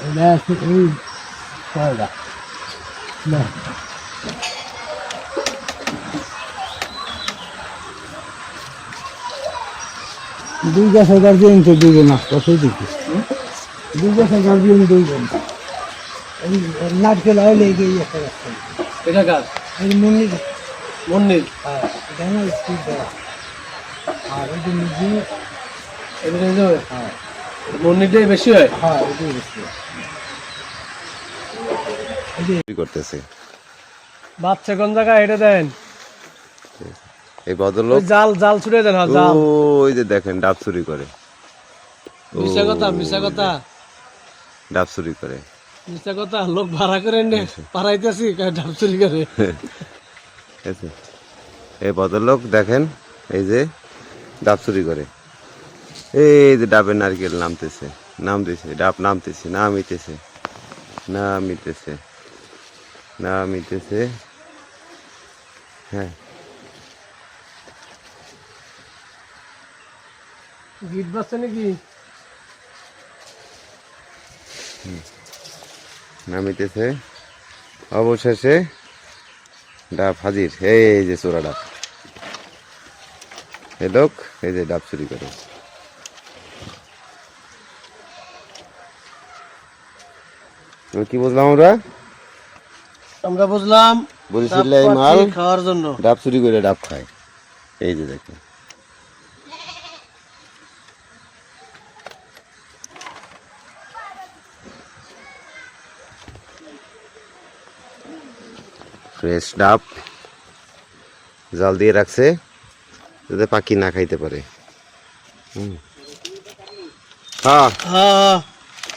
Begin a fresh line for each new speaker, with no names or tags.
এটা আছে এই ছয়টা না দুই গাছের গার্জিয়ান তো দুইজন আসতো সেই দিকে দুই গাছের গার্জিয়ান দুইজন এই নারকেল অয়েল এই একটা রাস্তা
এটা কার?
এই মন্দির
মন্দির।
হ্যাঁ এটা না স্পিড দেওয়া আর ওই যে নিজে
এদিকে যাবে।
হ্যাঁ
মন্দিরটাই বেশি হয়।
হ্যাঁ ওইটাই বেশি
চুরি করতেছে
বাচ্চা কোন জায়গায় এটা দেন?
এই ভদ্রলোক।
জাল জাল ছুড়ে দেন। জাল।
ওই যে দেখেন ডাব চুরি করে।
মিশা কথা, মিশা কথা,
ডাব চুরি করে।
মিশা কথা। লোক ভাড়া করে এনে পাড়াইতেছি ডাব চুরি করে।
ঠিক আছে? এই ভদ্রলোক দেখেন এই যে ডাব চুরি করে। এই যে ডাবের নারকেল নামতেছে, নামতেছে, ডাব নামতেছে, নামিতেছে, নামিতেছে, নামিতেছে। হ্যাঁ
গিট বাজছে নাকি?
নামিতেছে। অবশেষে ডাব হাজির। এই যে চোরা ডাব। এই লোক এই যে ডাব চুরি করে। কি বুঝলাম আমরা?
আমরা বুঝলাম
বরিশালে এই মাল
খাওয়ার জন্য।
ডাব চুরি করে ডাব খায়। এই যে দেখেন ফ্রেশ ডাব জাল দিয়ে রাখছে যাতে পাখি না খাইতে পারে। হ্যাঁ
হ্যাঁ